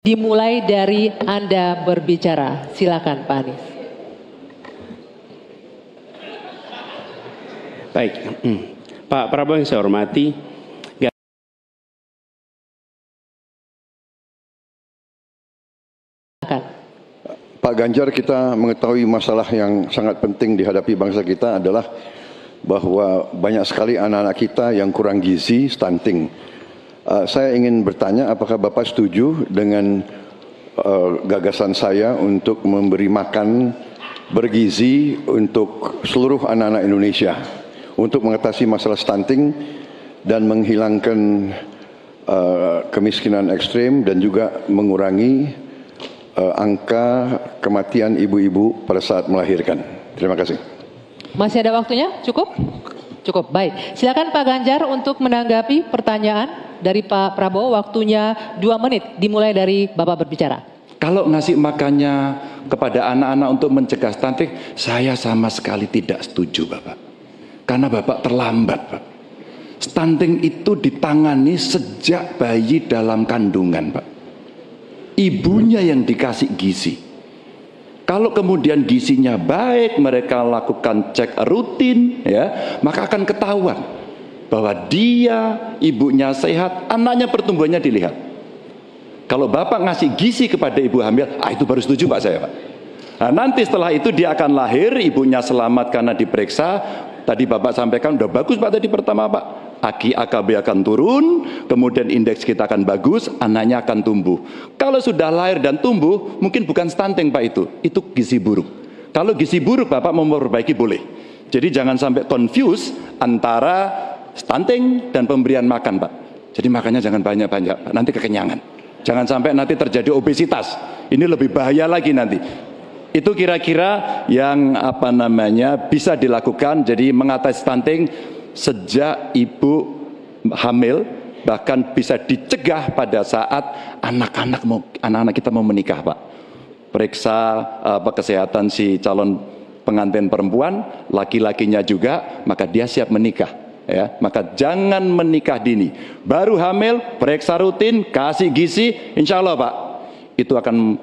Dimulai dari Anda berbicara. Silakan Pak Anies. Baik, Pak Prabowo yang saya hormati, Pak Ganjar, kita mengetahui masalah yang sangat penting dihadapi bangsa kita adalah bahwa banyak sekali anak-anak kita yang kurang gizi, stunting. Saya ingin bertanya, apakah Bapak setuju dengan gagasan saya untuk memberi makan bergizi untuk seluruh anak-anak Indonesia untuk mengatasi masalah stunting dan menghilangkan kemiskinan ekstrim dan juga mengurangi angka kematian ibu-ibu pada saat melahirkan. Terima kasih. Masih ada waktunya? Cukup? Cukup, baik. Silakan Pak Ganjar untuk menanggapi pertanyaan dari Pak Prabowo. Waktunya 2 menit, dimulai dari Bapak berbicara. Kalau ngasih makannya kepada anak-anak untuk mencegah stunting, saya sama sekali tidak setuju, Bapak. Karena Bapak terlambat, Pak. Stunting itu ditangani sejak bayi dalam kandungan, Pak. Ibunya yang dikasih gizi. Kalau kemudian gizinya baik, mereka lakukan cek rutin, ya, maka akan ketahuan bahwa dia, ibunya sehat, anaknya pertumbuhannya dilihat. Kalau Bapak ngasih gizi kepada ibu hamil, itu baru setuju Pak saya, Pak. Nah, nanti setelah itu dia akan lahir, ibunya selamat karena diperiksa. Tadi Bapak sampaikan udah bagus Pak tadi pertama Pak. AKB akan turun, kemudian indeks kita akan bagus, anaknya akan tumbuh. Kalau sudah lahir dan tumbuh, mungkin bukan stunting Pak itu gizi buruk. Kalau gizi buruk Bapak mau memperbaiki boleh. Jadi jangan sampai confuse antara stunting dan pemberian makan Pak. Jadi makannya jangan banyak-banyak, nanti kekenyangan. Jangan sampai nanti terjadi obesitas. Ini lebih bahaya lagi nanti. Itu kira-kira yang bisa dilakukan. Jadi mengatasi stunting sejak ibu hamil, bahkan bisa dicegah pada saat anak-anak kita mau menikah, Pak. Periksa kesehatan si calon pengantin perempuan, laki-lakinya juga, maka dia siap menikah. Ya, maka jangan menikah dini. Baru hamil, periksa rutin, kasih gizi, insya Allah Pak, itu akan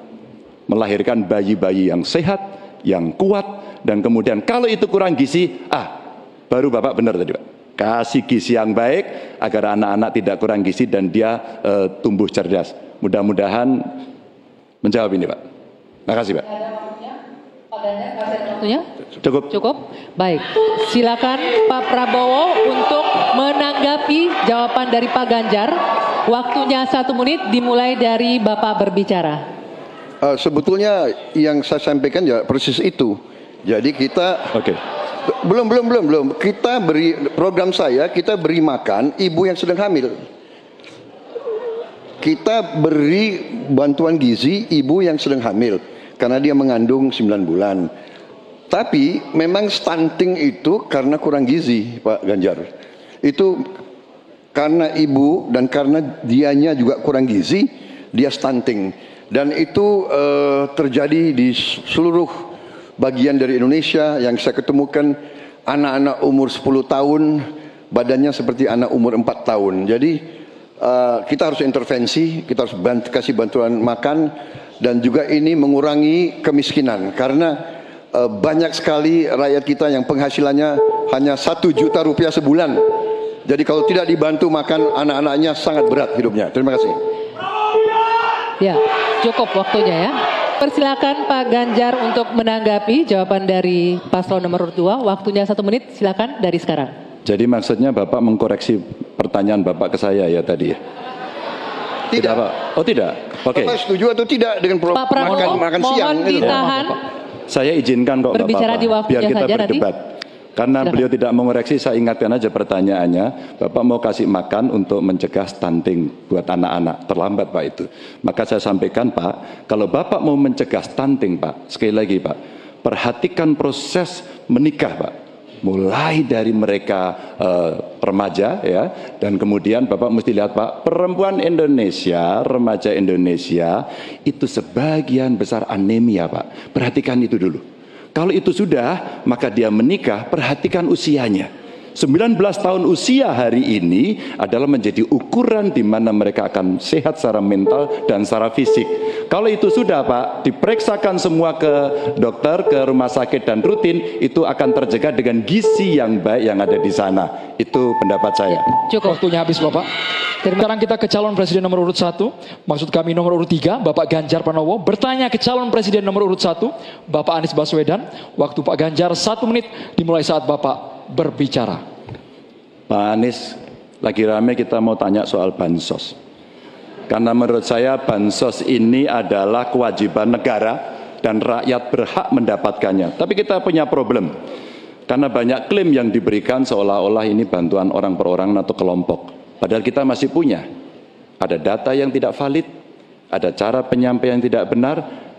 melahirkan bayi-bayi yang sehat, yang kuat, dan kemudian kalau itu kurang gizi, baru Bapak benar tadi Pak. Kasih gizi yang baik agar anak-anak tidak kurang gizi dan dia tumbuh cerdas. Mudah-mudahan menjawab ini Pak. Terima kasih Pak. Waktunya? Cukup. Cukup? Baik. Silakan Pak Prabowo untuk menanggapi jawaban dari Pak Ganjar. Waktunya 1 menit, dimulai dari Bapak berbicara. Sebetulnya yang saya sampaikan ya persis itu. Jadi kita belum. Kita beri program kita beri makan ibu yang sedang hamil. Kita beri bantuan gizi ibu yang sedang hamil karena dia mengandung 9 bulan. Tapi memang stunting itu karena kurang gizi, Pak Ganjar. Itu karena ibu dan karena dianya juga kurang gizi, dia stunting. Dan itu terjadi di seluruh bagian dari Indonesia. Yang saya ketemukan anak-anak umur 10 tahun, badannya seperti anak umur 4 tahun. Jadi kita harus intervensi, kita harus kasih bantuan makan, dan juga ini mengurangi kemiskinan. Karena banyak sekali rakyat kita yang penghasilannya hanya 1 juta rupiah sebulan. Jadi kalau tidak dibantu makan anak-anaknya sangat berat hidupnya. Terima kasih. Ya, cukup waktunya ya. Persilakan Pak Ganjar untuk menanggapi jawaban dari paslon nomor 2. Waktunya 1 menit, silakan dari sekarang. Jadi maksudnya Bapak mengkoreksi pertanyaan Bapak ke saya ya tadi ya? Tidak Pak? Oh tidak? Oke. Bapak setuju atau tidak dengan Pak Prabowo, makan siang? mohon ditahan. Saya izinkan kok Berbicara Bapak, di waktunya biar kita saja berdebat. Karena Silahkan. beliau tidak mengoreksi, saya ingatkan aja pertanyaannya. Bapak mau kasih makan untuk mencegah stunting buat anak-anak. Terlambat Pak itu. Maka saya sampaikan Pak, kalau Bapak mau mencegah stunting Pak, sekali lagi Pak, perhatikan proses menikah Pak. Mulai dari mereka remaja ya, dan kemudian Bapak mesti lihat Pak, perempuan Indonesia, remaja Indonesia itu sebagian besar anemia Pak. Perhatikan itu dulu. Kalau itu sudah, maka dia menikah, perhatikan usianya. 19 tahun usia hari ini adalah menjadi ukuran di mana mereka akan sehat secara mental dan secara fisik. Kalau itu sudah Pak, diperiksakan semua ke dokter, ke rumah sakit dan rutin, itu akan terjaga dengan gizi yang baik yang ada di sana. Itu pendapat saya. Cukup. Waktunya habis Bapak. Sekarang kita ke calon presiden nomor urut 1, maksud kami nomor urut 3, Bapak Ganjar Pranowo. Bertanya ke calon presiden nomor urut 1, Bapak Anies Baswedan. Waktu Pak Ganjar 1 menit dimulai saat Bapak berbicara. Pak Anies, lagi rame kita mau tanya soal bansos. Karena menurut saya bansos ini adalah kewajiban negara dan rakyat berhak mendapatkannya. Tapi kita punya problem. Karena banyak klaim yang diberikan seolah-olah ini bantuan orang per orang atau kelompok. Padahal kita masih punya. Ada data yang tidak valid, ada cara penyampaian yang tidak benar,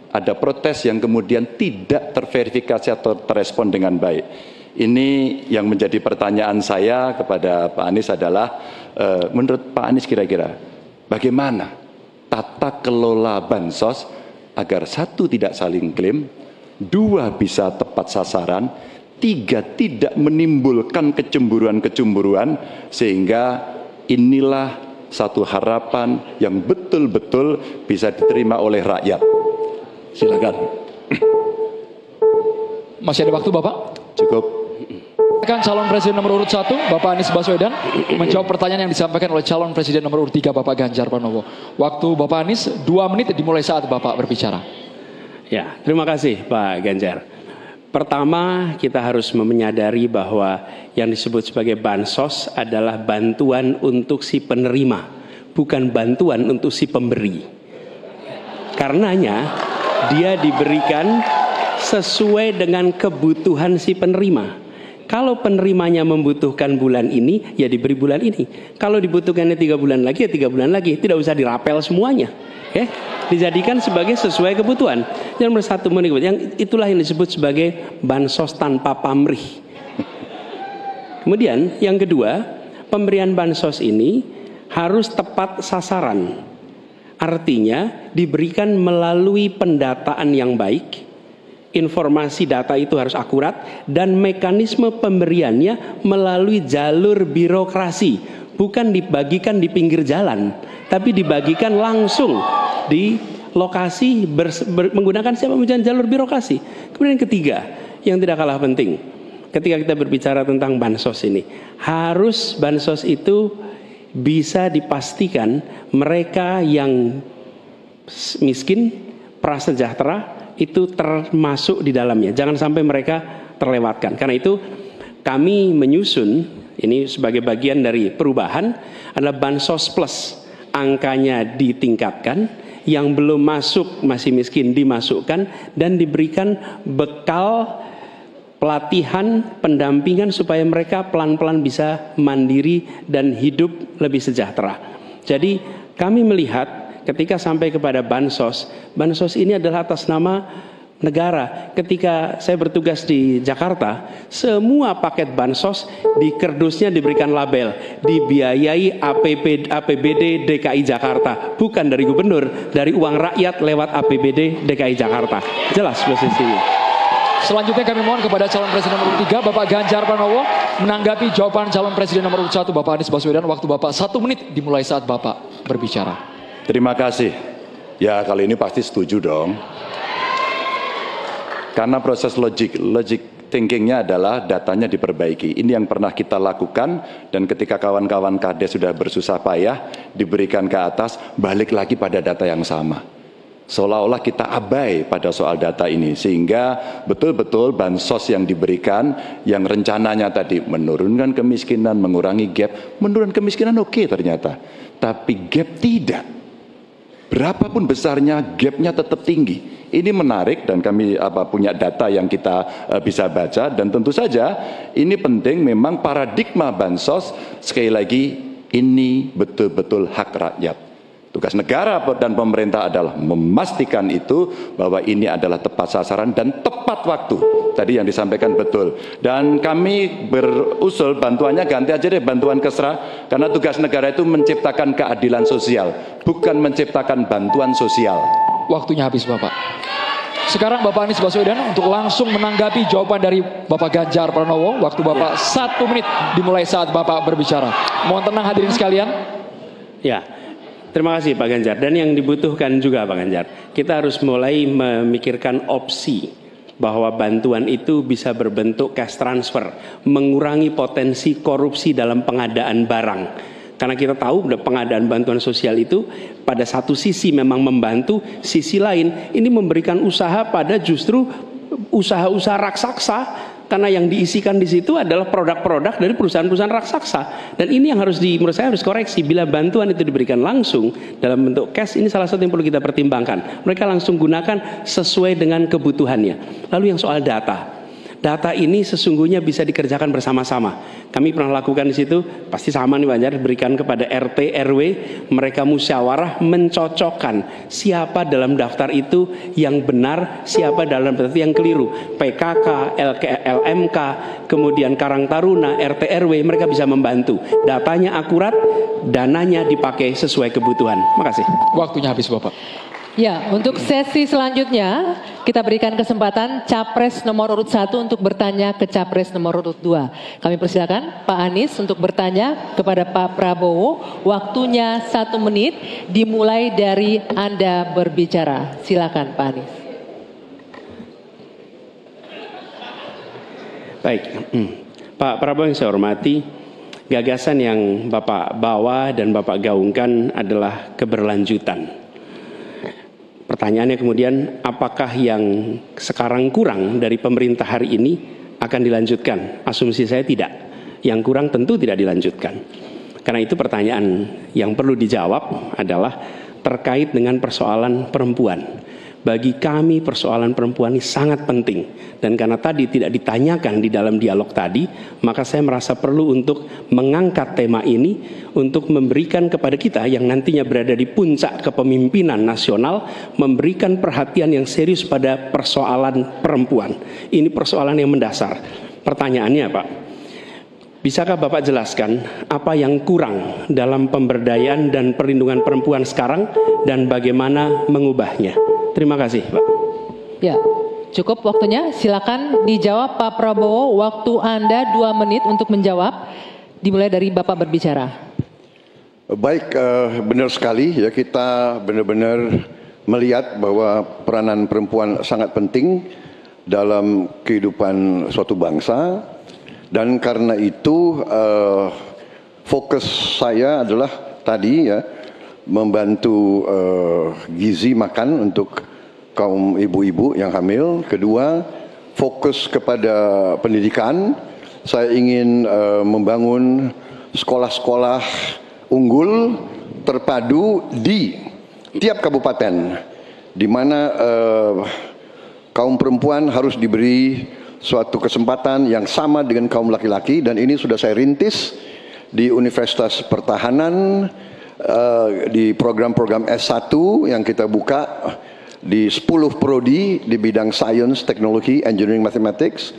ada protes yang kemudian tidak terverifikasi atau terrespon dengan baik. Ini yang menjadi pertanyaan saya kepada Pak Anies adalah, menurut Pak Anies kira-kira bagaimana tata kelola bansos agar 1, tidak saling klaim, 2, bisa tepat sasaran, 3, tidak menimbulkan kecemburuan-kecemburuan, sehingga inilah satu harapan yang betul-betul bisa diterima oleh rakyat. Silakan. Masih ada waktu Bapak? Cukup. Kan calon presiden nomor urut 1, Bapak Anies Baswedan, menjawab pertanyaan yang disampaikan oleh calon presiden nomor urut 3, Bapak Ganjar Pranowo. Waktu Bapak Anies 2 menit dimulai saat Bapak berbicara. Ya, terima kasih Pak Ganjar. Pertama, kita harus menyadari bahwa yang disebut sebagai bansos adalah bantuan untuk si penerima, bukan bantuan untuk si pemberi. Karenanya, dia diberikan sesuai dengan kebutuhan si penerima. Kalau penerimanya membutuhkan bulan ini, ya diberi bulan ini. Kalau dibutuhkannya 3 bulan lagi, ya 3 bulan lagi. Tidak usah dirapel semuanya. Ya, dijadikan sebagai sesuai kebutuhan. Yang nomor 1 yang itulah yang disebut sebagai bansos tanpa pamrih. Kemudian yang kedua, pemberian bansos ini harus tepat sasaran. Artinya diberikan melalui pendataan yang baik. Informasi data itu harus akurat dan mekanisme pemberiannya melalui jalur birokrasi, bukan dibagikan di pinggir jalan, tapi dibagikan langsung di lokasi menggunakan siapa jalur birokrasi. Kemudian yang ketiga, yang tidak kalah penting, ketika kita berbicara tentang bansos ini, harus bansos itu bisa dipastikan mereka yang miskin, prasejahtera itu termasuk di dalamnya. Jangan sampai mereka terlewatkan. Karena itu kami menyusun ini sebagai bagian dari perubahan adalah bansos plus. Angkanya ditingkatkan, yang belum masuk masih miskin dimasukkan dan diberikan bekal pelatihan, pendampingan supaya mereka pelan-pelan bisa mandiri dan hidup lebih sejahtera. Jadi kami melihat ketika sampai kepada bansos, bansos ini adalah atas nama negara. Ketika saya bertugas di Jakarta, semua paket bansos di kerdusnya diberikan label dibiayai APBD DKI Jakarta, bukan dari gubernur, dari uang rakyat lewat APBD DKI Jakarta. Jelas posisinya. Selanjutnya kami mohon kepada calon presiden nomor 3, Bapak Ganjar Pranowo, menanggapi jawaban calon presiden nomor 1, Bapak Anies Baswedan. Waktu Bapak 1 menit dimulai saat Bapak berbicara. Terima kasih. Ya, kali ini pasti setuju dong. Karena proses logic thinkingnya adalah datanya diperbaiki. Ini yang pernah kita lakukan, dan ketika kawan-kawan KD sudah bersusah payah diberikan ke atas, balik lagi pada data yang sama. Seolah-olah kita abai pada soal data ini, sehingga betul-betul bansos yang diberikan, yang rencananya tadi menurunkan kemiskinan, mengurangi gap, menurunkan kemiskinan oke ternyata, tapi gap tidak. Berapapun besarnya, gapnya tetap tinggi. Ini menarik dan kami punya data yang kita bisa baca, dan tentu saja ini penting. Memang paradigma bansos, sekali lagi, ini betul-betul hak rakyat. Tugas negara dan pemerintah adalah memastikan itu, bahwa ini adalah tepat sasaran dan tepat waktu. Tadi yang disampaikan betul. Dan kami berusul bantuannya ganti aja deh, bantuan kesra. Karena tugas negara itu menciptakan keadilan sosial, bukan menciptakan bantuan sosial. Waktunya habis Bapak. Sekarang Bapak Anies Baswedan untuk langsung menanggapi jawaban dari Bapak Ganjar Pranowo. Waktu Bapak 1 menit dimulai saat Bapak berbicara. Mohon tenang hadirin sekalian. Ya, terima kasih Pak Ganjar. Dan yang dibutuhkan juga Pak Ganjar, kita harus mulai memikirkan opsi bahwa bantuan itu bisa berbentuk cash transfer, mengurangi potensi korupsi dalam pengadaan barang. Karena kita tahu pengadaan bantuan sosial itu pada satu sisi memang membantu, sisi lain ini memberikan usaha pada justru usaha-usaha raksasa, karena yang diisikan di situ adalah produk-produk dari perusahaan-perusahaan raksasa. Dan ini yang menurut saya harus koreksi. Bila bantuan itu diberikan langsung dalam bentuk cash, ini salah satu yang perlu kita pertimbangkan. Mereka langsung gunakan sesuai dengan kebutuhannya. Lalu yang soal data. Data ini sesungguhnya bisa dikerjakan bersama-sama. Kami pernah lakukan di situ, pasti sama nih Pak Ganjar, berikan kepada RT, RW, mereka musyawarah mencocokkan siapa dalam daftar itu yang benar, siapa dalam daftar itu yang keliru. PKK, LMK, kemudian Karang Taruna, RT, RW, mereka bisa membantu. Datanya akurat, dananya dipakai sesuai kebutuhan. Makasih. Waktunya habis Bapak. Ya, untuk sesi selanjutnya kita berikan kesempatan Capres nomor urut 1 untuk bertanya ke Capres nomor urut 2. Kami persilakan Pak Anies untuk bertanya kepada Pak Prabowo. Waktunya 1 menit dimulai dari Anda berbicara. Silakan Pak Anies. Baik, Pak Prabowo yang saya hormati, gagasan yang Bapak bawa dan Bapak gaungkan adalah keberlanjutan. Pertanyaannya kemudian, apakah yang sekarang kurang dari pemerintah hari ini akan dilanjutkan? Asumsi saya tidak. Yang kurang tentu tidak dilanjutkan. Karena itu pertanyaan yang perlu dijawab adalah terkait dengan persoalan perempuan. Bagi kami persoalan perempuan ini sangat penting. Dan karena tadi tidak ditanyakan di dalam dialog tadi, maka saya merasa perlu untuk mengangkat tema ini, untuk memberikan kepada kita yang nantinya berada di puncak kepemimpinan nasional, memberikan perhatian yang serius pada persoalan perempuan. Ini persoalan yang mendasar. Pertanyaannya Pak, bisakah Bapak jelaskan apa yang kurang dalam pemberdayaan dan perlindungan perempuan sekarang dan bagaimana mengubahnya? Terima kasih Pak. Ya, cukup waktunya. Silakan dijawab Pak Prabowo. Waktu Anda 2 menit untuk menjawab. Dimulai dari Bapak berbicara. Baik, benar sekali ya, kita benar-benar melihat bahwa peranan perempuan sangat penting dalam kehidupan suatu bangsa. Dan karena itu fokus saya adalah tadi ya, membantu gizi makan untuk kaum ibu-ibu yang hamil. Kedua, fokus kepada pendidikan. Saya ingin membangun sekolah-sekolah unggul terpadu di tiap kabupaten, di mana kaum perempuan harus diberi suatu kesempatan yang sama dengan kaum laki-laki. Dan ini sudah saya rintis di Universitas Pertahanan, di program-program S1 yang kita buka di 10 prodi di bidang Science, Teknologi, Engineering, Mathematics.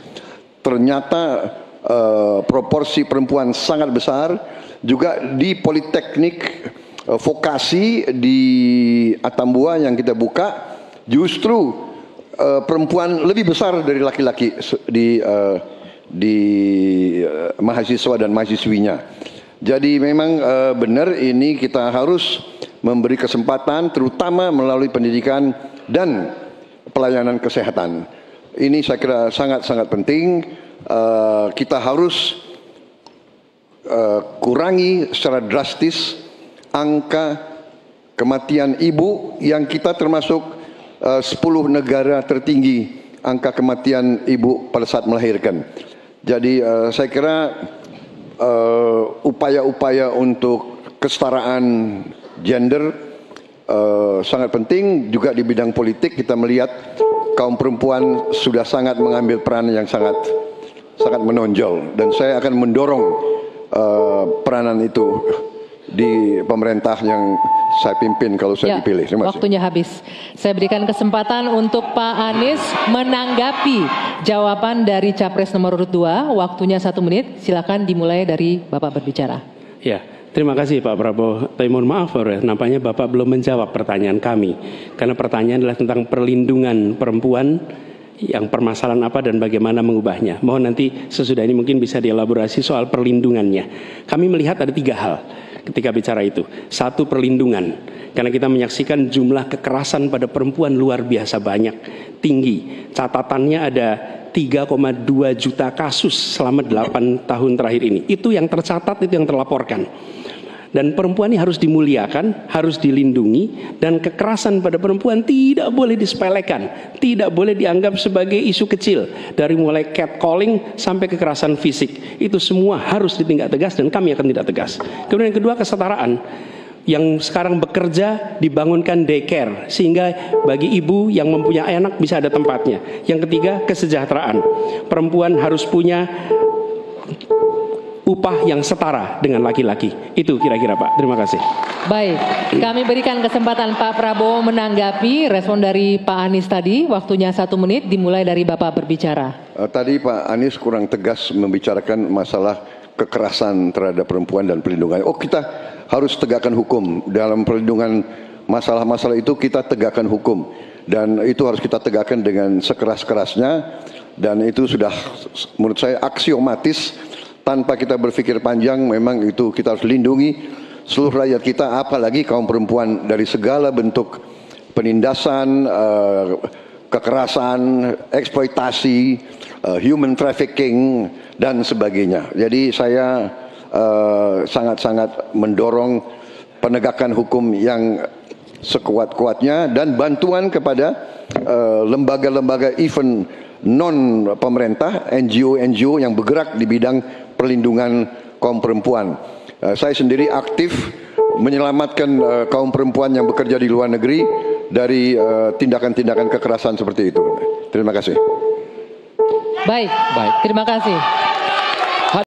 Ternyata proporsi perempuan sangat besar. Juga di Politeknik Vokasi di Atambua yang kita buka, justru perempuan lebih besar dari laki-laki di mahasiswa dan mahasiswinya. Jadi memang benar ini kita harus memberi kesempatan terutama melalui pendidikan dan pelayanan kesehatan. Ini saya kira sangat-sangat penting. Kita harus kurangi secara drastis angka kematian ibu yang kita termasuk 10 negara tertinggi angka kematian ibu pada saat melahirkan. Jadi saya kira upaya-upaya untuk kesetaraan gender sangat penting. Juga di bidang politik kita melihat kaum perempuan sudah sangat mengambil peran yang sangat menonjol, dan saya akan mendorong peranan itu di pemerintah yang saya pimpin kalau saya dipilih. Terima kasih. Waktunya habis. Saya berikan kesempatan untuk Pak Anies menanggapi jawaban dari Capres nomor urut 2. Waktunya 1 menit. Silakan dimulai dari Bapak berbicara. Ya, Terima kasih Pak Prabowo. Tapi mohon maaf, nampaknya Bapak belum menjawab pertanyaan kami. Karena pertanyaan adalah tentang perlindungan perempuan, yang permasalahan apa dan bagaimana mengubahnya. Mohon nanti sesudah ini mungkin bisa dielaborasi soal perlindungannya. Kami melihat ada 3 hal ketika bicara itu. 1, perlindungan. Karena kita menyaksikan jumlah kekerasan pada perempuan luar biasa banyak, tinggi. Catatannya ada 3,2 juta kasus selama 8 tahun terakhir ini. Itu yang tercatat, itu yang terlaporkan. Dan perempuan ini harus dimuliakan, harus dilindungi, dan kekerasan pada perempuan tidak boleh disepelekan, tidak boleh dianggap sebagai isu kecil. Dari mulai catcalling sampai kekerasan fisik, itu semua harus ditindak tegas dan kami akan tindak tegas. Kemudian yang kedua, kesetaraan. Yang sekarang bekerja dibangunkan daycare sehingga bagi ibu yang mempunyai anak bisa ada tempatnya. Yang ketiga, kesejahteraan. Perempuan harus punya upah yang setara dengan laki-laki. Itu kira-kira Pak. Terima kasih. Baik, kami berikan kesempatan Pak Prabowo menanggapi respon dari Pak Anies tadi. Waktunya 1 menit, dimulai dari Bapak berbicara. Tadi Pak Anies kurang tegas membicarakan masalah kekerasan terhadap perempuan dan perlindungan. Oh, kita harus tegakkan hukum. Dalam perlindungan masalah-masalah itu kita tegakkan hukum. Dan itu harus kita tegakkan dengan sekeras-kerasnya. Dan itu sudah menurut saya aksiomatis. Tanpa kita berpikir panjang, memang itu kita harus lindungi seluruh rakyat kita, apalagi kaum perempuan dari segala bentuk penindasan, kekerasan, eksploitasi, human trafficking, dan sebagainya. Jadi saya sangat-sangat mendorong penegakan hukum yang sekuat-kuatnya dan bantuan kepada lembaga-lembaga event non pemerintah, NGO yang bergerak di bidang perlindungan kaum perempuan. Saya sendiri aktif menyelamatkan kaum perempuan yang bekerja di luar negeri dari tindakan-tindakan kekerasan seperti itu. Terima kasih. Baik, terima kasih.